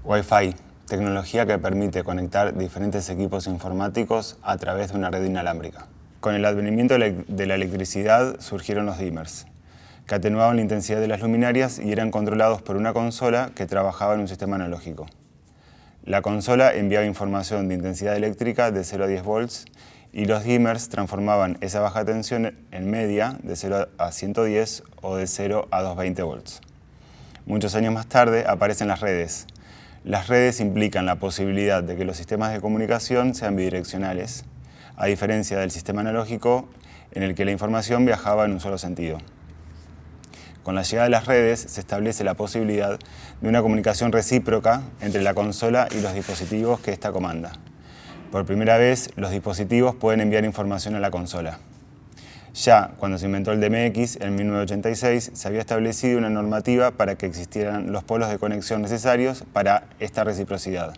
Wi-Fi, tecnología que permite conectar diferentes equipos informáticos a través de una red inalámbrica. Con el advenimiento de la electricidad surgieron los dimmers, que atenuaban la intensidad de las luminarias y eran controlados por una consola que trabajaba en un sistema analógico. La consola enviaba información de intensidad eléctrica de 0 a 10 volts y los dimmers transformaban esa baja tensión en media de 0 a 110 o de 0 a 220 volts. Muchos años más tarde aparecen las redes. Las redes implican la posibilidad de que los sistemas de comunicación sean bidireccionales, a diferencia del sistema analógico en el que la información viajaba en un solo sentido. Con la llegada de las redes se establece la posibilidad de una comunicación recíproca entre la consola y los dispositivos que ésta comanda. Por primera vez, los dispositivos pueden enviar información a la consola. Ya cuando se inventó el DMX, en 1986, se había establecido una normativa para que existieran los polos de conexión necesarios para esta reciprocidad.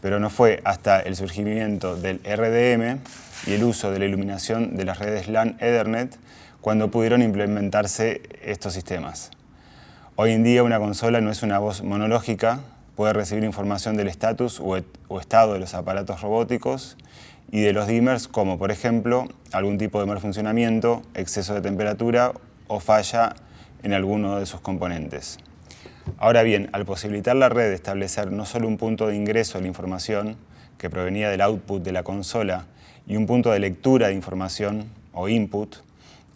Pero no fue hasta el surgimiento del RDM y el uso de la iluminación de las redes LAN Ethernet cuando pudieron implementarse estos sistemas. Hoy en día una consola no es una voz monológica, puede recibir información del estatus o estado de los aparatos robóticos y de los dimmers, como por ejemplo algún tipo de mal funcionamiento, exceso de temperatura o falla en alguno de sus componentes. Ahora bien, al posibilitar la red de establecer no solo un punto de ingreso a la información que provenía del output de la consola y un punto de lectura de información o input,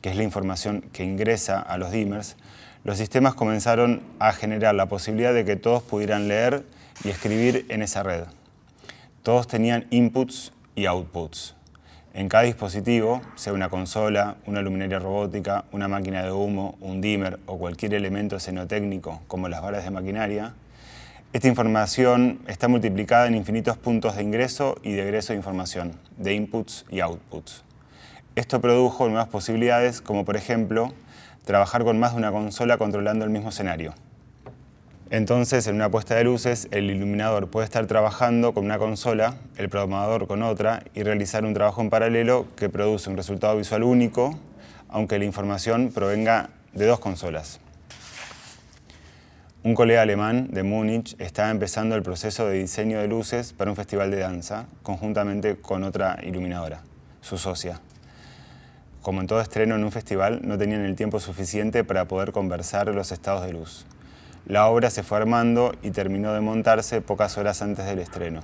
que es la información que ingresa a los dimmers, los sistemas comenzaron a generar la posibilidad de que todos pudieran leer y escribir en esa red. Todos tenían inputs y outputs. En cada dispositivo, sea una consola, una luminaria robótica, una máquina de humo, un dimmer o cualquier elemento escenotécnico como las varas de maquinaria, esta información está multiplicada en infinitos puntos de ingreso y de egreso de información, de inputs y outputs. Esto produjo nuevas posibilidades, como por ejemplo, trabajar con más de una consola controlando el mismo escenario. Entonces, en una puesta de luces, el iluminador puede estar trabajando con una consola, el programador con otra, y realizar un trabajo en paralelo que produce un resultado visual único, aunque la información provenga de dos consolas. Un colega alemán de Múnich estaba empezando el proceso de diseño de luces para un festival de danza, conjuntamente con otra iluminadora, su socia. Como en todo estreno en un festival, no tenían el tiempo suficiente para poder conversar los estados de luz. La obra se fue armando y terminó de montarse pocas horas antes del estreno.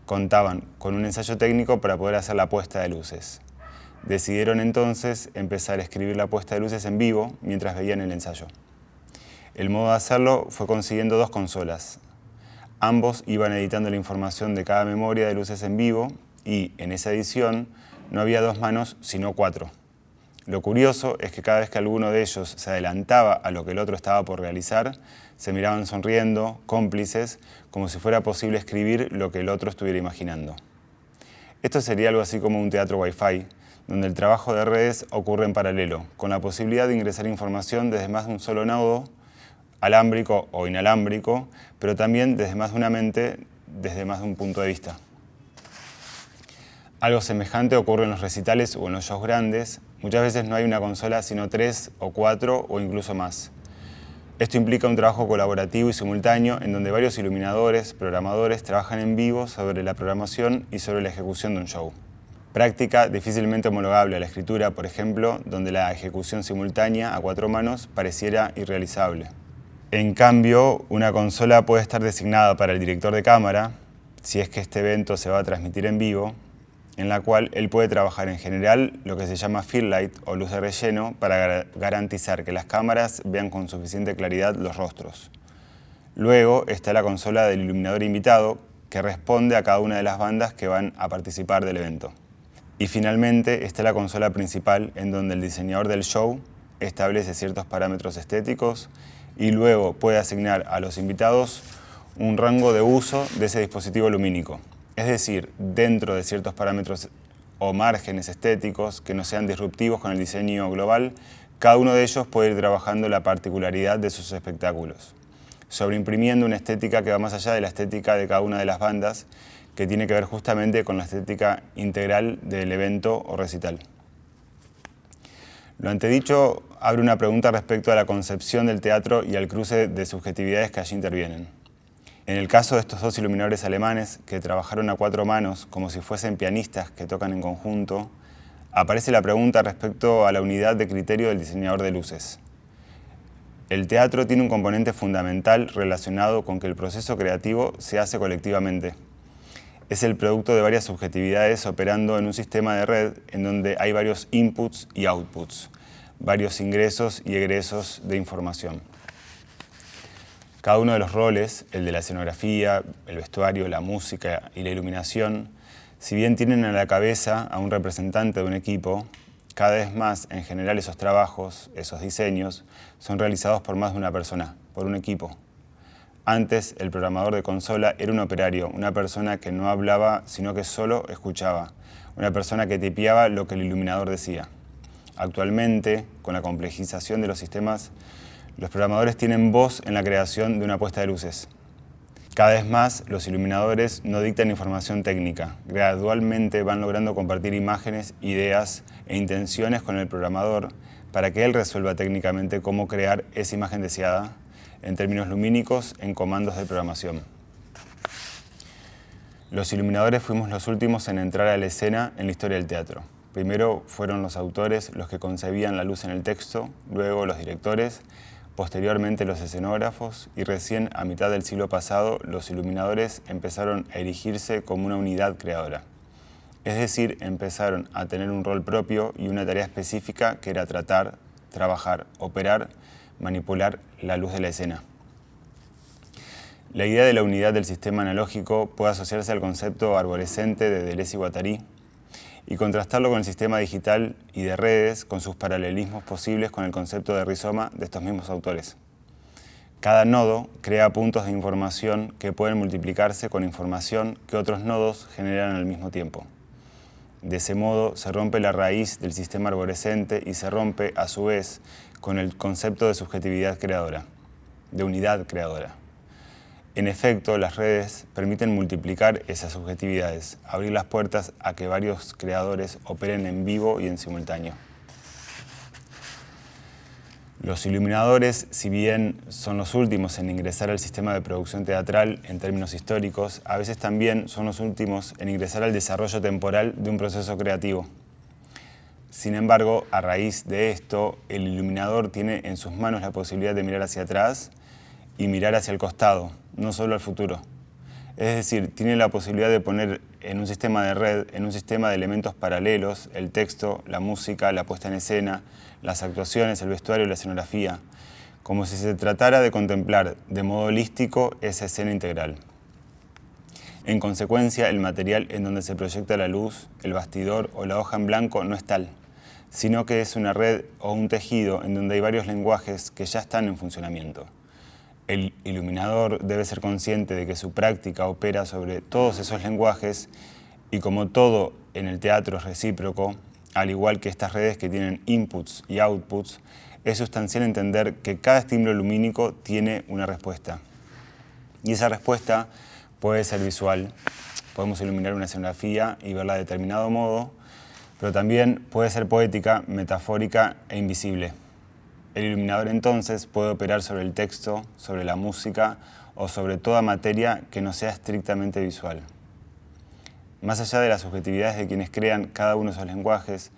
Contaban con un ensayo técnico para poder hacer la puesta de luces. Decidieron entonces empezar a escribir la puesta de luces en vivo mientras veían el ensayo. El modo de hacerlo fue consiguiendo dos consolas. Ambos iban editando la información de cada memoria de luces en vivo y, en esa edición, no había dos manos, sino cuatro. Lo curioso es que cada vez que alguno de ellos se adelantaba a lo que el otro estaba por realizar, se miraban sonriendo, cómplices, como si fuera posible escribir lo que el otro estuviera imaginando. Esto sería algo así como un teatro Wi-Fi, donde el trabajo de redes ocurre en paralelo, con la posibilidad de ingresar información desde más de un solo nodo, alámbrico o inalámbrico, pero también desde más de una mente, desde más de un punto de vista. Algo semejante ocurre en los recitales o en los shows grandes. Muchas veces no hay una consola, sino 3 o 4 o incluso más. Esto implica un trabajo colaborativo y simultáneo en donde varios iluminadores, programadores trabajan en vivo sobre la programación y sobre la ejecución de un show. Práctica difícilmente homologable a la escritura, por ejemplo, donde la ejecución simultánea a 4 manos pareciera irrealizable. En cambio, una consola puede estar designada para el director de cámara, si es que este evento se va a transmitir en vivo, en la cual él puede trabajar en general lo que se llama fill light o luz de relleno para garantizar que las cámaras vean con suficiente claridad los rostros. Luego está la consola del iluminador invitado, que responde a cada una de las bandas que van a participar del evento. Y finalmente está la consola principal, en donde el diseñador del show establece ciertos parámetros estéticos y luego puede asignar a los invitados un rango de uso de ese dispositivo lumínico. Es decir, dentro de ciertos parámetros o márgenes estéticos que no sean disruptivos con el diseño global, cada uno de ellos puede ir trabajando la particularidad de sus espectáculos, sobreimprimiendo una estética que va más allá de la estética de cada una de las bandas, que tiene que ver justamente con la estética integral del evento o recital. Lo antedicho abre una pregunta respecto a la concepción del teatro y al cruce de subjetividades que allí intervienen. En el caso de estos dos iluminadores alemanes que trabajaron a cuatro manos como si fuesen pianistas que tocan en conjunto, aparece la pregunta respecto a la unidad de criterio del diseñador de luces. El teatro tiene un componente fundamental relacionado con que el proceso creativo se hace colectivamente. Es el producto de varias subjetividades operando en un sistema de red en donde hay varios inputs y outputs, varios ingresos y egresos de información. Cada uno de los roles, el de la escenografía, el vestuario, la música y la iluminación, si bien tienen a la cabeza a un representante de un equipo, cada vez más, en general, esos trabajos, esos diseños, son realizados por más de una persona, por un equipo. Antes, el programador de consola era un operario, una persona que no hablaba, sino que solo escuchaba, una persona que tipeaba lo que el iluminador decía. Actualmente, con la complejización de los sistemas, los programadores tienen voz en la creación de una puesta de luces. Cada vez más, los iluminadores no dictan información técnica. Gradualmente van logrando compartir imágenes, ideas e intenciones con el programador para que él resuelva técnicamente cómo crear esa imagen deseada en términos lumínicos en comandos de programación. Los iluminadores fuimos los últimos en entrar a la escena en la historia del teatro. Primero fueron los autores los que concebían la luz en el texto, luego los directores, posteriormente los escenógrafos y recién a mitad del siglo pasado los iluminadores empezaron a erigirse como una unidad creadora. Es decir, empezaron a tener un rol propio y una tarea específica que era tratar, trabajar, operar, manipular la luz de la escena. La idea de la unidad del sistema analógico puede asociarse al concepto arborescente de Deleuze y Guattari y contrastarlo con el sistema digital y de redes con sus paralelismos posibles con el concepto de rizoma de estos mismos autores. Cada nodo crea puntos de información que pueden multiplicarse con información que otros nodos generan al mismo tiempo. De ese modo se rompe la raíz del sistema arborescente y se rompe, a su vez, con el concepto de subjetividad creadora, de unidad creadora. En efecto, las redes permiten multiplicar esas subjetividades, abrir las puertas a que varios creadores operen en vivo y en simultáneo. Los iluminadores, si bien son los últimos en ingresar al sistema de producción teatral en términos históricos, a veces también son los últimos en ingresar al desarrollo temporal de un proceso creativo. Sin embargo, a raíz de esto, el iluminador tiene en sus manos la posibilidad de mirar hacia atrás y mirar hacia el costado, no solo al futuro. Es decir, tiene la posibilidad de poner en un sistema de red, en un sistema de elementos paralelos, el texto, la música, la puesta en escena, las actuaciones, el vestuario y la escenografía, como si se tratara de contemplar de modo holístico esa escena integral. En consecuencia, el material en donde se proyecta la luz, el bastidor o la hoja en blanco no es tal, sino que es una red o un tejido en donde hay varios lenguajes que ya están en funcionamiento. El iluminador debe ser consciente de que su práctica opera sobre todos esos lenguajes y como todo en el teatro es recíproco, al igual que estas redes que tienen inputs y outputs, es sustancial entender que cada estímulo lumínico tiene una respuesta. Y esa respuesta puede ser visual, podemos iluminar una escenografía y verla de determinado modo, pero también puede ser poética, metafórica e invisible. El iluminador entonces puede operar sobre el texto, sobre la música o sobre toda materia que no sea estrictamente visual. Más allá de las subjetividades de quienes crean cada uno de esos lenguajes,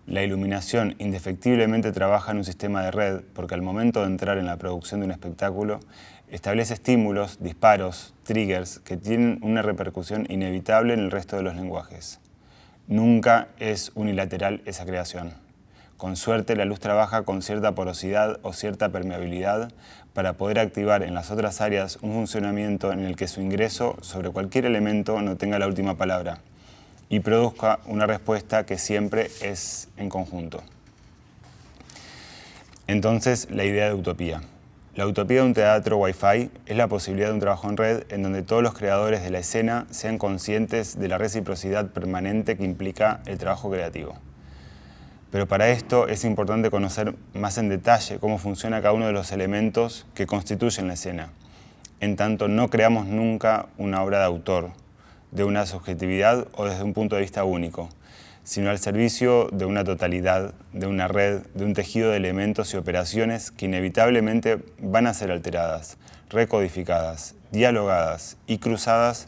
la iluminación indefectiblemente trabaja en un sistema de red porque al momento de entrar en la producción de un espectáculo establece estímulos, disparos, triggers que tienen una repercusión inevitable en el resto de los lenguajes. Nunca es unilateral esa creación. Con suerte, la luz trabaja con cierta porosidad o cierta permeabilidad para poder activar en las otras áreas un funcionamiento en el que su ingreso sobre cualquier elemento no tenga la última palabra y produzca una respuesta que siempre es en conjunto. Entonces, la idea de utopía. La utopía de un teatro Wi-Fi es la posibilidad de un trabajo en red en donde todos los creadores de la escena sean conscientes de la reciprocidad permanente que implica el trabajo creativo. Pero para esto es importante conocer más en detalle cómo funciona cada uno de los elementos que constituyen la escena. En tanto, no creamos nunca una obra de autor, de una subjetividad o desde un punto de vista único, sino al servicio de una totalidad, de una red, de un tejido de elementos y operaciones que inevitablemente van a ser alteradas, recodificadas, dialogadas y cruzadas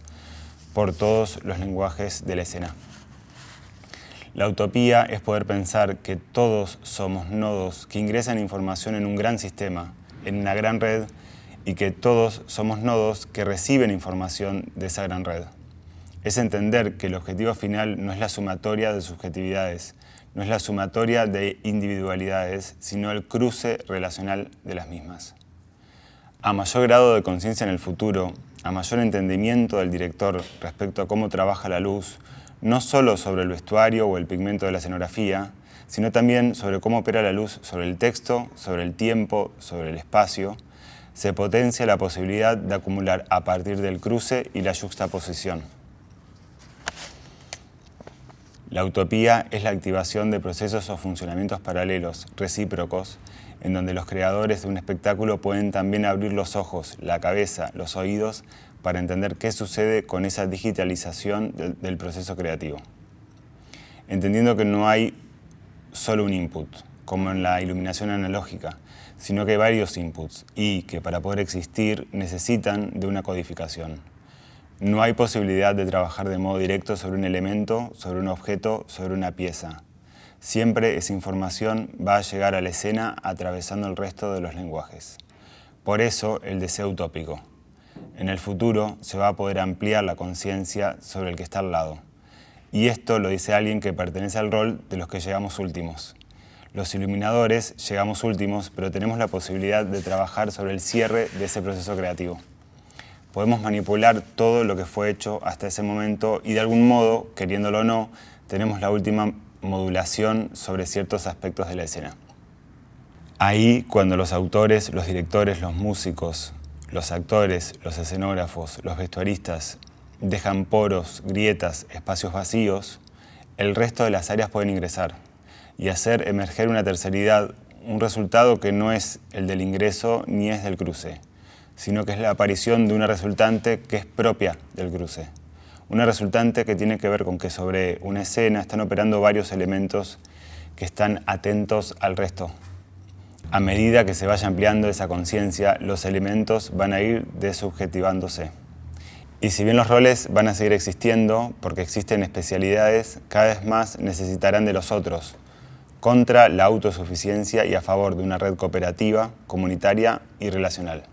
por todos los lenguajes de la escena. La utopía es poder pensar que todos somos nodos que ingresan información en un gran sistema, en una gran red, y que todos somos nodos que reciben información de esa gran red. Es entender que el objetivo final no es la sumatoria de subjetividades, no es la sumatoria de individualidades, sino el cruce relacional de las mismas. A mayor grado de conciencia en el futuro, a mayor entendimiento del director respecto a cómo trabaja la luz, no solo sobre el vestuario o el pigmento de la escenografía, sino también sobre cómo opera la luz sobre el texto, sobre el tiempo, sobre el espacio, se potencia la posibilidad de acumular a partir del cruce y la yuxtaposición. La utopía es la activación de procesos o funcionamientos paralelos, recíprocos, en donde los creadores de un espectáculo pueden también abrir los ojos, la cabeza, los oídos, para entender qué sucede con esa digitalización del proceso creativo. Entendiendo que no hay solo un input, como en la iluminación analógica, sino que hay varios inputs y que para poder existir necesitan de una codificación. No hay posibilidad de trabajar de modo directo sobre un elemento, sobre un objeto, sobre una pieza. Siempre esa información va a llegar a la escena atravesando el resto de los lenguajes. Por eso el deseo utópico. En el futuro se va a poder ampliar la conciencia sobre el que está al lado. Y esto lo dice alguien que pertenece al rol de los que llegamos últimos. Los iluminadores llegamos últimos, pero tenemos la posibilidad de trabajar sobre el cierre de ese proceso creativo. Podemos manipular todo lo que fue hecho hasta ese momento y de algún modo, queriéndolo o no, tenemos la última modulación sobre ciertos aspectos de la escena. Ahí, cuando los autores, los directores, los músicos, los actores, los escenógrafos, los vestuaristas dejan poros, grietas, espacios vacíos, el resto de las áreas pueden ingresar y hacer emerger una terceridad, un resultado que no es el del ingreso ni es del cruce, sino que es la aparición de una resultante que es propia del cruce. Una resultante que tiene que ver con que sobre una escena están operando varios elementos que están atentos al resto. A medida que se vaya ampliando esa conciencia, los elementos van a ir desubjetivándose. Y si bien los roles van a seguir existiendo, porque existen especialidades, cada vez más necesitarán de los otros, contra la autosuficiencia y a favor de una red cooperativa, comunitaria y relacional.